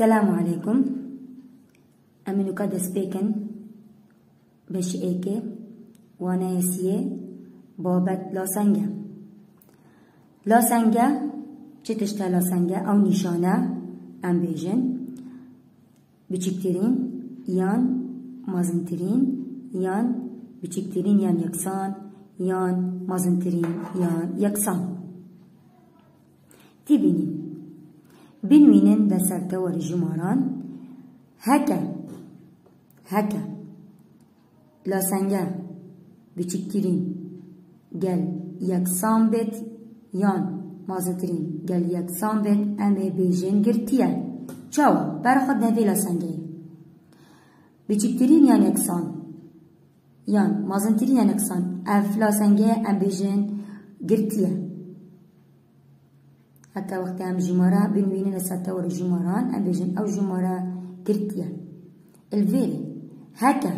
السلام عليكم. أمنو كادس بيكن بش إيكي وانا يسيه بابت لاسنگه. لاسنگه چه تشتا لاسنگه او نشانه ام بیجن بچکترین یان مازنترین یان بچکترین یان یکسان یان مازنترین یان یکسان. تبینیم بنوینن دسر تور جماران هکا لاسنگه بچکترین گل یکسان بید یان مازنترین گل یکسان بید امه بیجن گرتیه چاو برخد نوی لاسنگه بچکترین یان یکسان یان مازنترین یان یکسان اف لاسنگه ام بیجن گرتیه حتى وقت هم جمارة بنوينين لساتور جماران ام بيجن او جمارة گرتيا الفيري هكا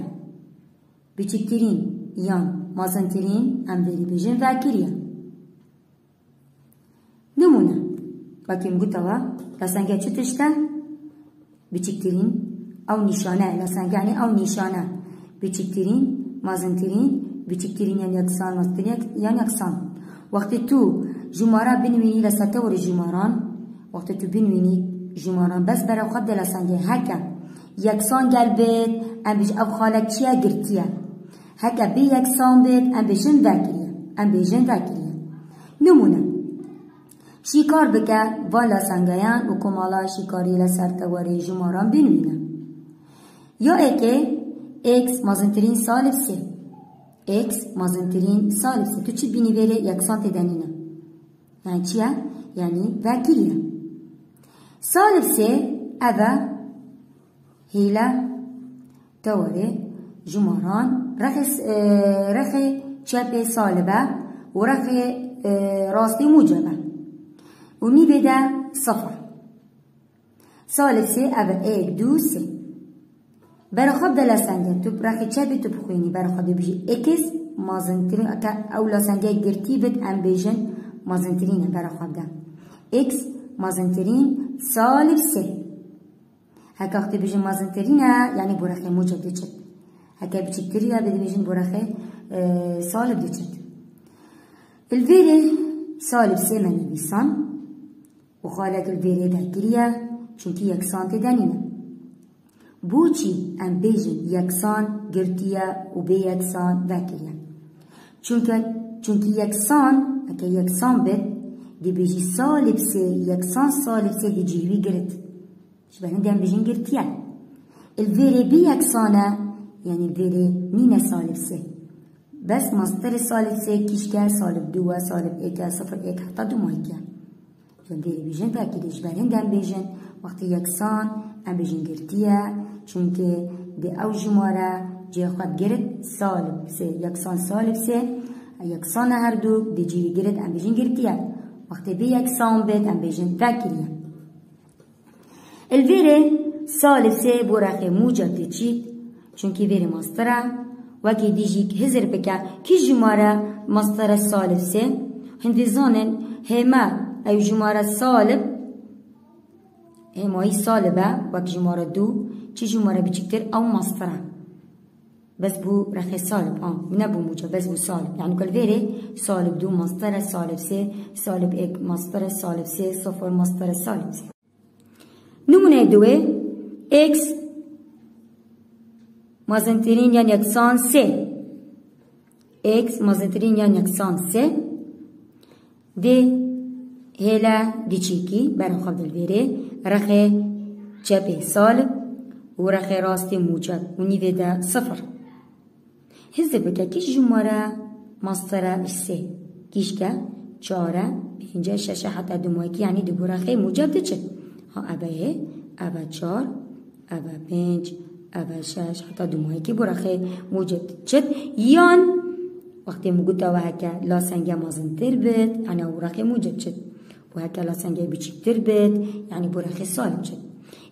بچكترين يان مازنترين ام فيري بيجن ذاكريا نمونة باكي مقوتوا لسانجا چتشتا بچكترين او نشانة لسانجا يعني او نشانة بچكترين مازنترين بچكترين يعني يكسان مازنترين يعني يكسان وقت تو جمارة بنويني لساتور جماران وقت تو بنويني جماران بس برا خد لسانجه هكا يكسان قلبت ام بيج او خالك چيا گرتيا هكا بي يكسان بيت ام بيجن ذاكريا نمونه شيكار بكا والا سانجيان وكمالا شيكاري لساتور جماران بنوينه يا اكي اكس مازنترين سالب سي اكس مازنترين سالب سي تو چي بيني ويري يكسان تدنينه يعني چيا؟ يعني ذاكرية سالب سي أذا هيلا توري جمران رخي چپي سالبة ورخي راستي موجبة وني بدا صفر سالب سي أذا ايك دو سي برخب دلسنجة تب رخي چپي تب خويني برخب بيجي اكس مازنترين او لسنجة گرتيبت ام بيجن مازنترين برا خابده اكس مازنترين سالب سي هكا اختي بيجن مازنترين يعني برخي موجب دي چد هكا بچكتريا بدي بيجن برخي سالب دي چد الفيري سالب سي من بيسان وخالك الفيري ذاكريا چونكي يكسان تدانينا بوچي ام بيجن يكسان گرتيا وبي يكسان ذاكريا چونكي يكسان اكا يكسان بد دي بيجي سالب سي يكسان سالب سي دي جيوي گرت شبه هندي هم بيجين گرتيان الفيري بي يكسانه يعني الفيري نينه سالب سي بس مصدر سالب سي كيشكا سالب دوا سالب ايكا صفر ايك حتى دو مايكا الفيري بيجين تاكيد شبه هندي هم بيجين وقت يكسان هم بيجين گرتيا چونكي دي او جمارة جي خد گرت سالب سي يكسان سالب سي يكسان هر دو دي جيوي گرت ام بيجن گرتيا وقت بي يكسان بيت ام بيجن ذاكريا الفيري سالب سي برخي موجب دي چيت چونكي فيري ماسترا وكي ديجيك هزر بكا كي جمارة ماسترا سالب سي هندي زانن هما اي جمارة سالب هماي سالبة وكي جمارة دو چي جمارة بچكتر او ماسترا بس بو رخي سالب من بو موجب بس بو سالب يعني كل فيري سالب دو مصدر سالب سي سالب اك مصدر سالب سي صفر مصدر سالب سي نمونه دوه اكس مازنترين يعني يكسان سي اكس مازنترين يعني يكسان سي دي هلا دي چيكي برا خبد الفيري رخي چپي سالب ورخي راستي موجب ونيوه ده صفر هزر بکه کش جماره مصدره سه کیشکه چاره پینجه ششه حتی دمویکی یعنی دو برخه موجب ده چه ها اوه اوه چار اوه پینج اوه شش حتی دمویکی برخه موجب ده چه یان وقتی مگوتا و هکه لاسنگه مازنتر بید یعنی برخه موجب چه و هکه لاسنگه بچکتر بید یعنی برخه سالب چه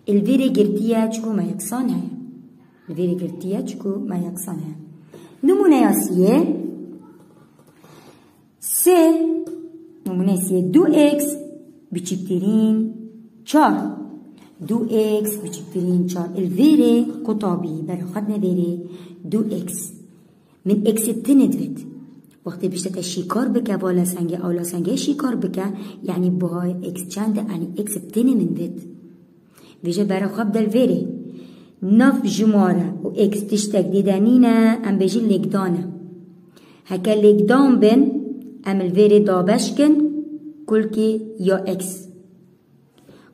الویری گرتیه چکو ما یکسان هیا الویری گرتیه چکو ما یکسان هیا نمونه ياسيه سي نمونه سي دو اكس بچكترين چار دو اكس بچکترین 4 الفيري قطابي برا خدنا فيري دو اكس من اكس بتندفت وقتی بشتت شیکار بکه بالا سنگه اولا سنگه شیکار بکه یعنی بهای اکس چنده یعنی اکس بتنی من بید ویجه برا خواب دل ویره نف جماره و اکس تشتک دیدنینه ام بجی لگدانه هکا لگدان بین ام الویره دابش کن کلکی یا اکس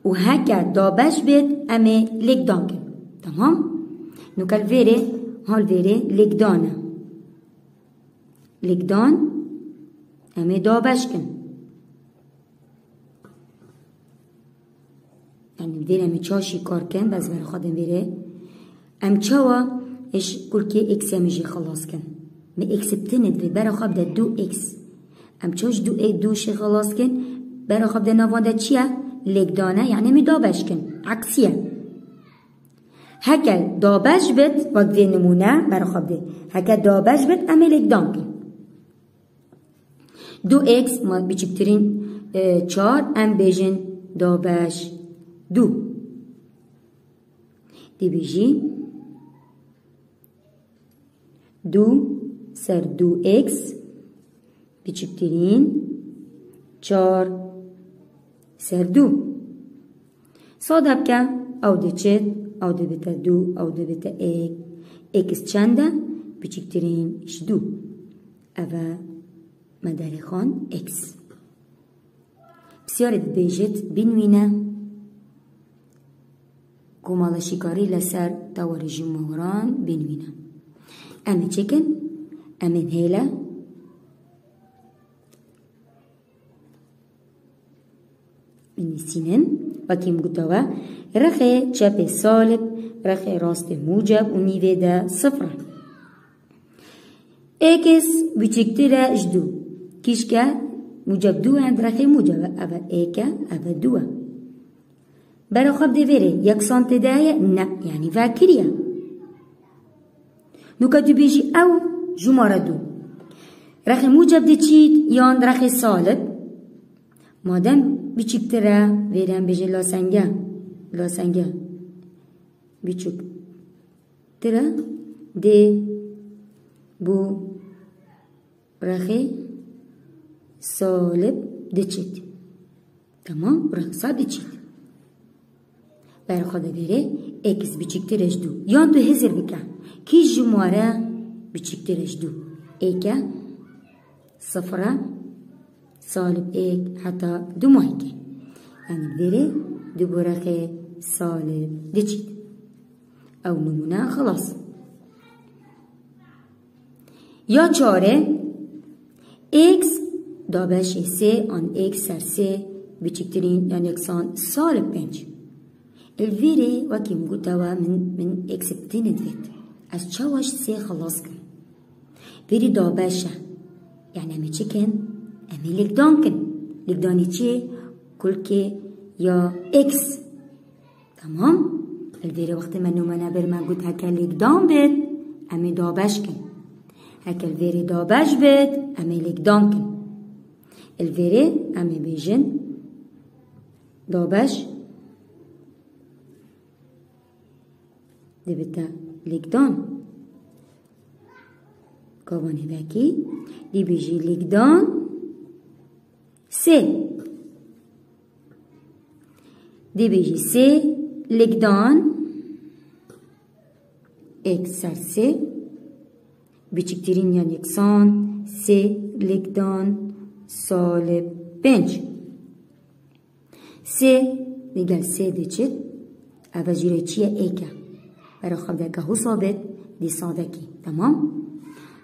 و هکا دابش بید ام لگدان کن تمام؟ نو که الویره هال ویره لگدانه لگدان امه دابش کن یعنی ویره امه چاشی کار کن بز برای خودم ویره ام چاوا اش کل که اکس امجی خلاص کن می اکس بتند وی برای خواب ده دو اکس ام چاش دوشی خلاص کن برای خواب ده نوان ده چیه؟ لگدانه یعنی می دابش کن عکسیه هکل دابش بد وقت وی نمونه برای خواب ده هکل دابش بد امه لگدان کن دو اکس ما بچکترین 4 ام بیجن دابش دو دی بیجی دو سر دو اکس بچکترین 4 سر دو صادب که او ده چد او ده بتا دو او ده بتا ایک اکس چنده بچکترین اش دو اوه مدار خان اکس بسیار بیجت بینوینه کمال شکاری لسر توار جمهوران بینوینه امی چکن امی هیله بنویسینن وکیم گوتاوه رخی چپ سالب رخی راست موجب و نیوه ده صفر اکس بچکتره اجدو کیشکه موجب دو هند رخی موجب اول ایکه اول دوه برای خواب ده ویره یکسان تدایه نه یعنی فکریه نوکا دو بیجی او جماره دو رخی موجب ده چید یان رخی سالب مادم بچکتره ویره هم بیجی لاسنگه بچکتره ده بو رخی سالب دچید تمام رخی سالب دچید برای خود بیره اکس بچکترش دو یان تو هزر بکن کی جماره بچکترش دو ایکه صفره سالب ایک حتی دو ماهیکه یعنی بیره دو برخی سالب دچید او نمونه خلاص یا چاره x دابش سه آن x سر سه بچکترین یعنی یکسان سالب 5 الویره وکی مگوتاوه من x بتیند وید از چاوش سه خلاص کن ویری دابشه یعنی امی چی کن؟ امی لگدان کن لگدانی چیه؟ کل که یا x تمام؟ الویره وقتی من نومنه بر من گوت هکه لگدان بید امی دابش کن هکه الویره دابش بید امی لگدان کن الویره امی بیجن دابش دی بتا لگدان کابانی بکی دی بیجی لگدان سه دی بیجی سه لگدان ایک سر سه بچکترین یعنی یکسان سه لگدان سالب 5 سه دیگر سه دیچید اوه جیره چیه ایکه برای خواب دکه هو ثابت دی سادکی تمام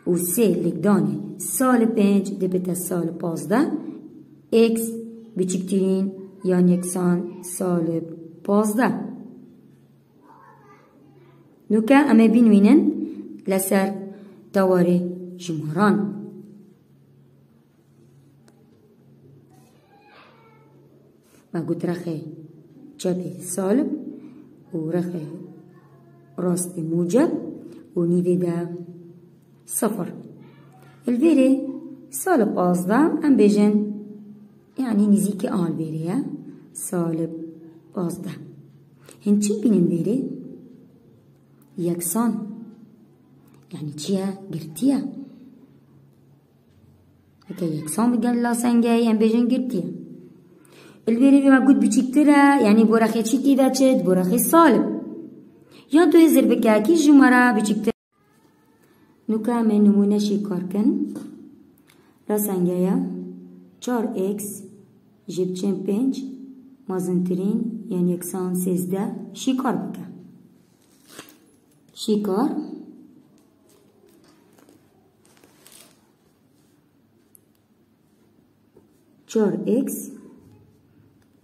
و سه لگدانه سالب 5 دی بتا سالب 15 ایکس بچکترین یعنی یکسان سالب 15 نوکه امه بینوینن لسر تواره جمهوران ما قلت رخي چپ سالب و رخي راست موجب و نیوه ده صفر الویره سالب 15 ام بیجن یعنی نزیک آل بیره سالب 15 هن چی بینن ویره؟ یکسان یعنی چیه؟ گرتیه هکا یکسان بگن لاسنگه ام بجن گرتیه الویره بما قد بچکتره یعنی برخی چی تیده چد؟ برخی سالب یا دو هزر بکاکی جمعه بچکتره نوکا من نمونه شکار کن لاسنگه 4x جبچن 5 مازنترین یعنی یکسان 13 شکار بکن شکار 4x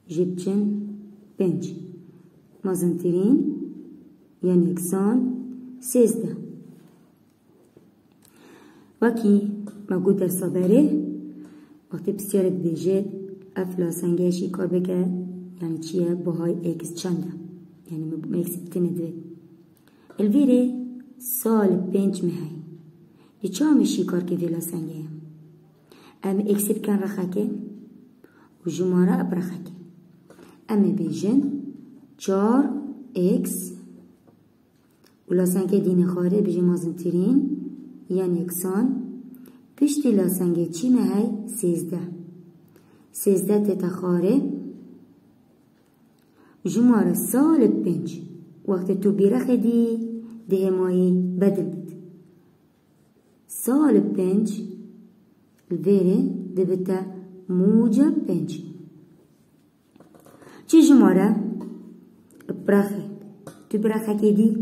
جبچن 5 مازنترین یعنی یکسان 13 وکی موجود در صبره وقتی بسیارت بیجید افلا سنگه شکار بکه یعنی چیه باهای اکس چنده یعنی اکس بتنه دوید الویره سال 5 مهی دی چه همه شکار که ویلا سنگه ام اکس بکن رخکه و جماره اب رخکه ام بیجن 4 اکس ولا سنگه دین خاره بیجی مازنترین یعنی یکسان پشتی لاسنگه چی مهی 13 تتا خاره جماره سال 5 وقت تو بیرخ دی ده مایی بدل بد سال 5 الویره ده بتا موجب 5 چی جماره برخه تو برخه که دی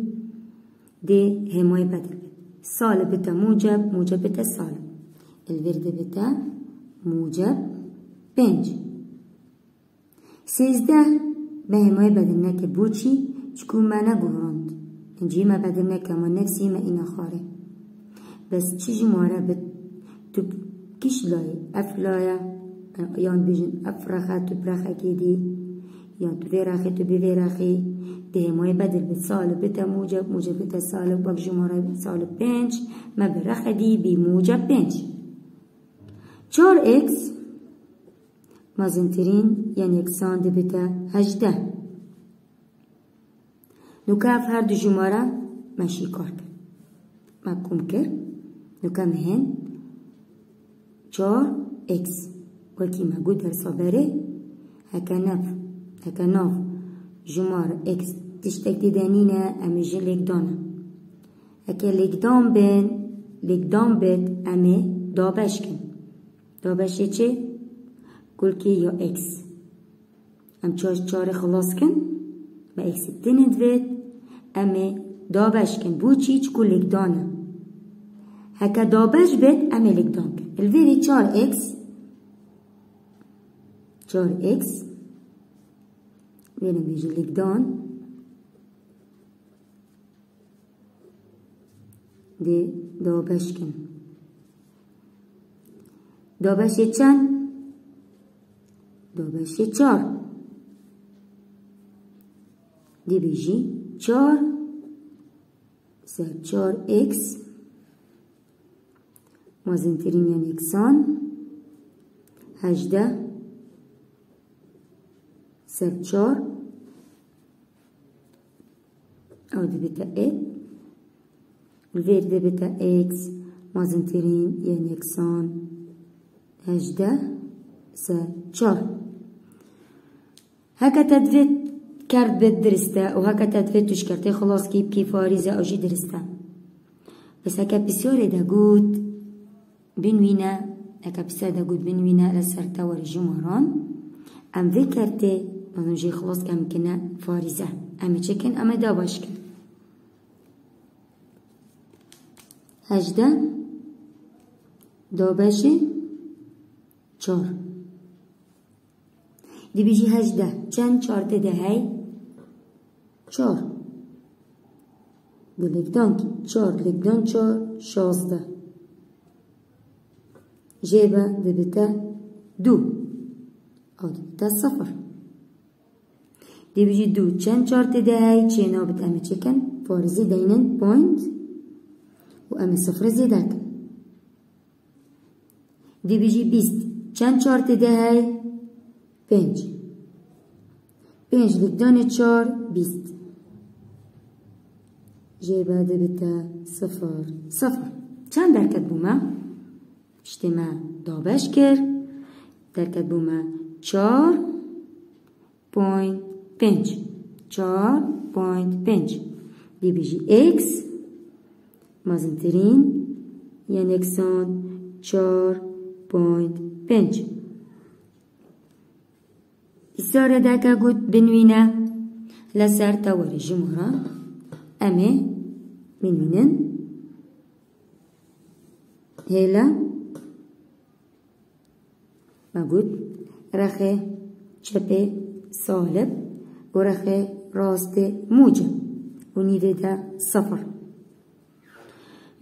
ده همای بدل بد سال بتا موجب بتا سال الورده بتا موجب 5 13 به همای بدل نکه بوچی چکو ما نگوراند انجی ما بدل نکه ما نفسی ما اینا خاره بس چی جماره تو کش لای اف لایه یان بیجن اف رخه تو برخه که دی یان تو ویرخه تو بیویرخه ده همای بدل بد سال بتا موجب بتا سال باک جماره سال 5 ما برخه دی بی موجب 5 4x مازنترین یعنی یکسان ده بتا 18 نوکاف هر دو جماره ماشی کار کرد مکوم کرد نوکا مهن 4x وکی موجود در صبره هکا ناف جماره x تشتک دیدنینه امیجه لگدانه هکا لگدان بید امی دابش کن دابشه چه؟ کلکی یا x ام چاره خلاص کن با x تندوید امی دابش کن بو چیچ کل لگدانه هکا دابش بید امی لگدان کن الویری 4x ویرم بیجه لگدان ده دابش کن دابشه چند؟ دابشه 4 دی بیجی 4 سر 4x مازنترین یعنی یکسان 18 سر 4 او دی بتا الویر دی بتا x مازنترین یعنی یکسان 18 سر 4 هكا تدفت كارت بيت درسته وهكا تدفت تشكرتي خلاص كيف فارزة أو جي درسته بس هكا بسيوري دا قود بنوينة هكا بسيوري دا قود بنوينة لسرتا ورجماران ام ذكرتي بانو جي خلاص كام كنا فارزة ام چكن ام دا باشكن 18 دا باشي 4 دی بیجی 18 چند 4 ده هی 4 دو لگدان کی 4 لگدان 4 16 جیبه ده بتا 2 او ده بتا 0 دی بیجی 2 چند 4 ده هی چه نابت امی چکن فارزی دینن پوینت و امی 0 زیده کن دی بیجی 20 چند 4 ده هی 5 5 لقدان 4 20 جي بعد بتا 0 0 چند درکت بوما؟ اجتماع دابش کر درکت بوما 4.5 4.5 دی بیجی x مازنترین یعنی اکسان 4.5 إسارة داكا قد بنوينا لسر توري جمهورا أمي منوينن هلا ما قد رخي چپه سالب ورخي راست موجب ونيده دا 0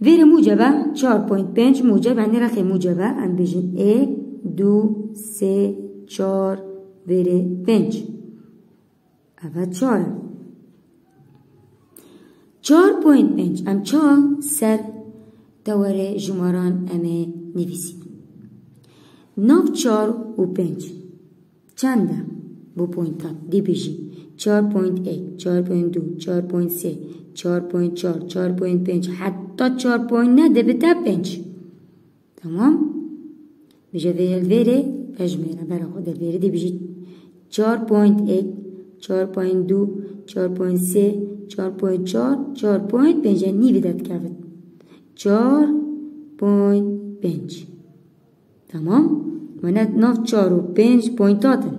غير موجبة 4.5 موجب يعني رخي موجبة عن بيجن 1 2 3 4 بره 5 اول 4 4.5 ام 4 سر دوره جماران امه نویسیم 9 4 و 5 چنده بو پوینتات دی بیجی 4.1 4.2 4.3 4.4 4.5 حتی 4.9 ده بتا 5 تمام بجا ویره پجميرة برا خود الفيري دي بيجي 4.8 4.2 4.3 4.4 4.5 يعني بدأت كافت 4.5 تمام وانا نف 4 و 5 بوينتاتن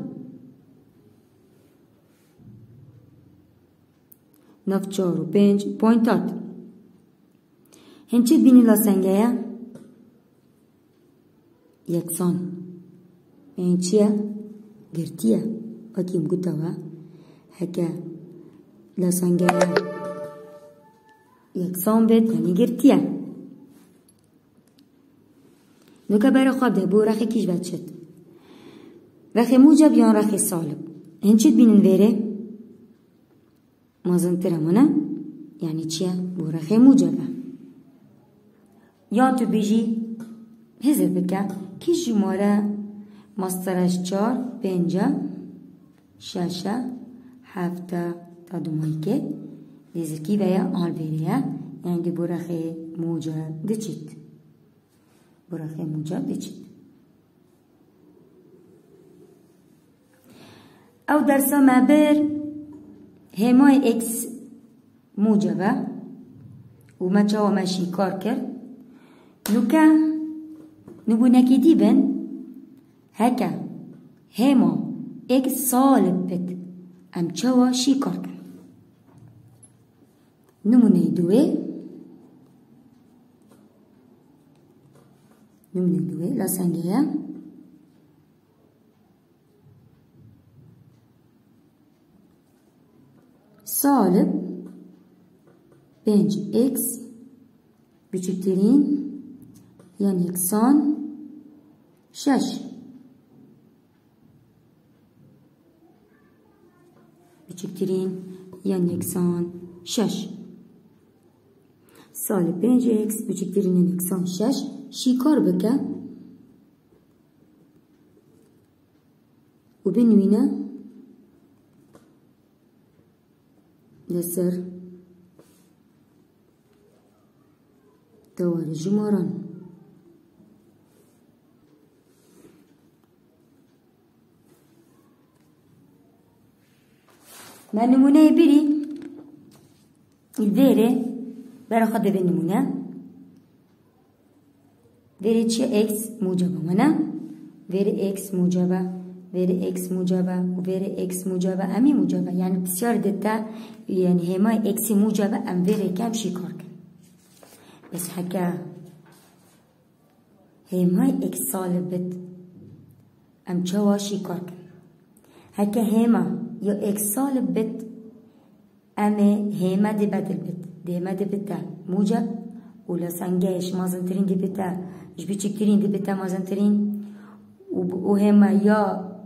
نف 4 و 5 بوينتات هنچه بيني لاسنگايا يكسان این چیه؟ گرتیه وکیم گوتاوا هکا لسانگه یکسان بید یعنی گرتیه نوکا برای خواب ده بو رخی کیش بد شد رخی موجب یا رخی سالب هنچید بینن ویره مازن ترمونه یعنی چیه؟ بو رخی موجبه یا تو بیجی هزر بکه کیش جماره مسترش 4 5 6 7 تا دومایی که دیزرکی ویا آل بیریه یعنی دی برخی موجب دچید برخی موجب دچید او درسا مبر همای اکس موجبه و ما چاو ماشی کار کرد نوکا نبو نکی بن هكا هما اكس صالب بت ام چوا شي كاركن نمونه دوه لسنگه صالب 5 اكس بچکترین یعنی اکسان 6 بچکترین یعنی اکسان 6 سال 5 اکس بچکترین یعنی اکسان 6 شی کار بکه و بنوینه لسر دوار جماران ما نمونه بري الفيري برا خد بالنمونه فيري تشي اكس موجبه منا فيري اكس موجبه فيري اكس موجبه وفيري اكس موجبه امي موجبه يعني بسيار دتا يعني هما اكس موجبه ام فيري كام شي كاركن بس حكا هما اكس صالبت ام چوا شي كاركن هكا هما يو اكس صالب بت امي هما دي بدل بت دي هما دي بتا موجب ولا سنجاش مازنترين دي بتا جبيتشكترين دي بتا مازنترين وهما يا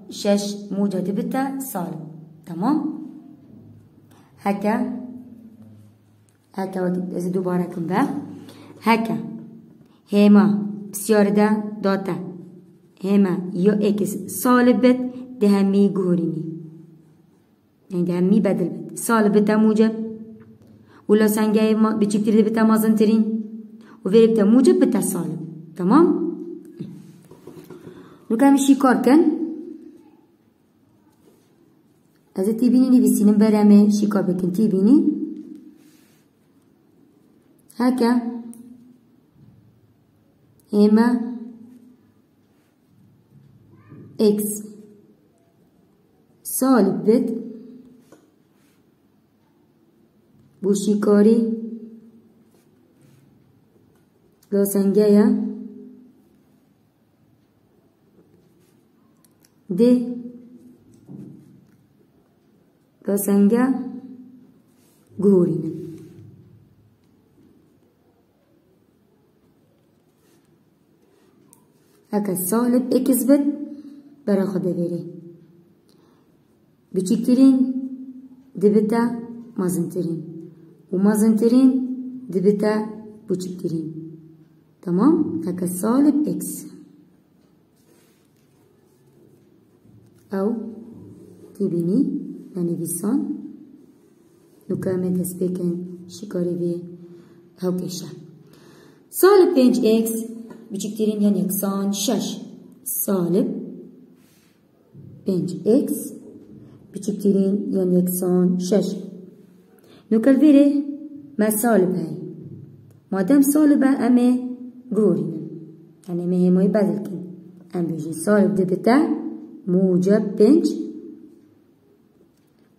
شش موجب دي بتا صالب تمام هكا وقت دوباره كم بقى هكا هما بسيار دا داتا هما يو اكس صالب بت ده همي جهوريني يعني ده همي بدل سالب بتا موجب ولا سنجاي بتشكتري بتا مازنترين وفيري بتا موجب بتا سالب تمام. لو كان شيكار كان از تبيني نفسينم برامه شيكار بكن تبيني هكا هما اكس سالب بد بوشيكاري لاسنجايا دي لاسنجا غورينا هكا سالب اكس بد برا خدا بيري بچكترين دبتا مازنترين ومازنترين دبتا بچكترين تمام. هكا سالب اكس او تبيني يعني بيسان نكمل تسبيكن شكاري بي هوكيشا سالب 5 اكس بچكترين يعني يكسان 6 سالب 5 اكس بچكترين يعني يكسان 6 نكالفيري ما سالب هاي مادام سالبة امي غورينا يعني ما هي موي بدل كن ام بيجي سالب دبتا موجب 5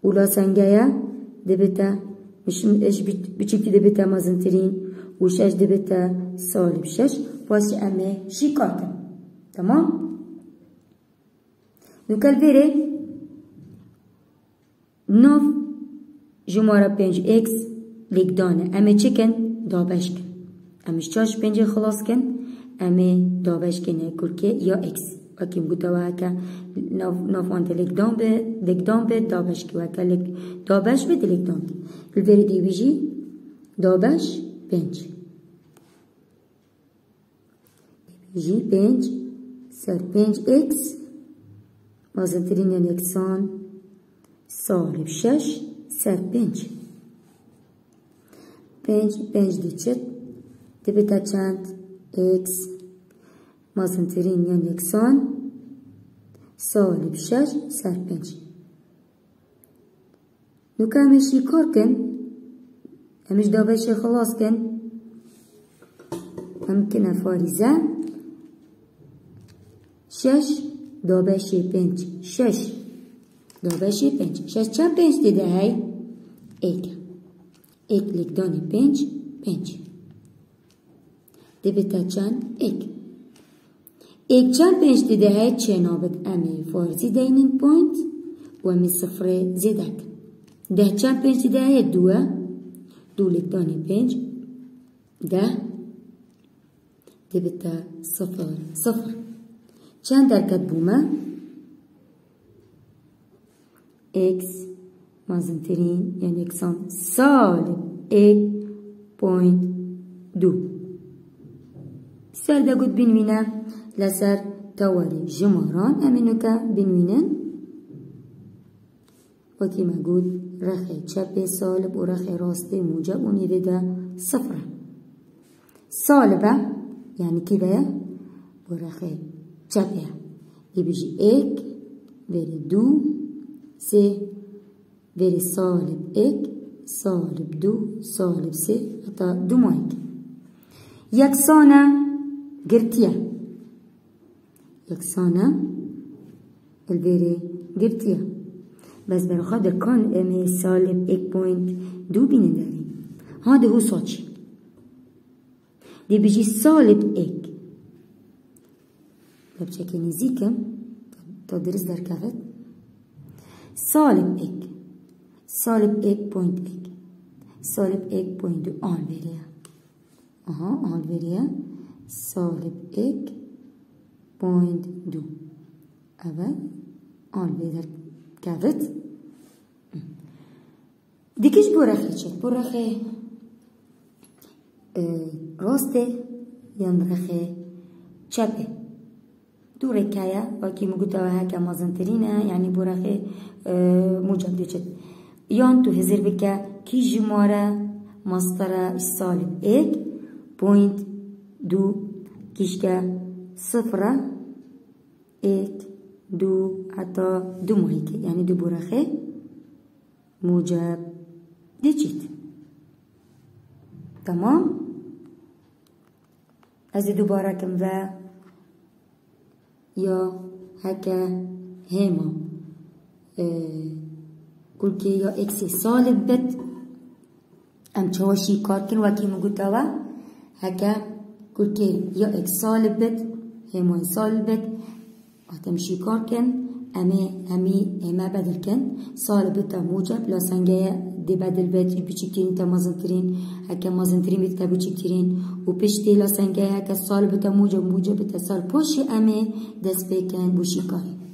ولا سنجايا دبتا مش ايش بچكتي دبتا مازنترين وشاش دبتا سالب 6 باش امي شيكاكن تمام. نكالفيري نوف جمارة 5 اكس ليك دانه امي چكن دابش كن امش چاش 5 خلاص كن امي دابش كن كركي يا اكس وكيم قلتوا هكا نوف انت ليك دان به دابش كي وكا ليك دابش بد ليك دان الفيري دي بيجي دابش 5 بيجي 5 صار 5 اكس مازنترين يعني اكسان سالب 6 صار 5 دي چت دبتا چند اكس مازنترين يعني اكسان سالب 6 صار 5 نكمل شيكار كن همش دابش خلاص كن ممكن فارزة 6 دابش 5 6 دابش 5 6 چند 5 دیده هاي ایک لیک دانی 5 دبتا چند ایک چند 5 دیده هاي چه نابد امی فارزی دینین پوینت و امی صفر زیدک ده چند 5 دیده هاي دو لیک دانی 5 ده دبتا صفر چند درکت بومه اكس مازنترين يعني اكسان سالب 8.2 سر دا قد بنوينه لسر تواري جمران امينوكا بنوينن وكما قد رخي چپ سالب و رخي راستي موجب و نيده دا صفر سالبه يعني كده و رخي چپ يبيجي اك ويري دو سي ويري سالب اك سالب دو سالب سي حتى دو مايك يكسانا قرتيا يكسانا الويري قرتيا بس برخد كان امي سالب اك بوينت دو بين داري هذا هو صوتش دي بيجي سالب اك بشكل نزيكم تدرس در كفت سالب اك سالب اك بوينت اك سالب اك بوينت دو آن بريا آن بريا سالب اك بوينت دو اول آن بدر كفت ديكش برخي چت برخي راسته يان رخي چپه دو ركاية وكي مقولتها هكا مازنترينة يعني برخي موجب ديشت يان تو هزر بك كي جمارة مسطرة سالب اك بوينت دو كيشكا صفرة اك دو حتى دو مهيك يعني دو برخي موجب ديشت تمام از دوباره كم و يا هكا هما كل كي يا اكسي سالب بت ام چواشي كاركن وكي مقوتاوا هكا كل كي يا اكس سالب بت هما سالب بت هتمشي كاركن اما بدل كن سالب بت موجب لا سنجايا دي بدل بت بيچكترين تا مازنترين هكا مازنترين بت بيچكترين و پشتي لا سنجايا هكا سالب بت موجب تا سال پوشي اما دست بكن بوشي كاري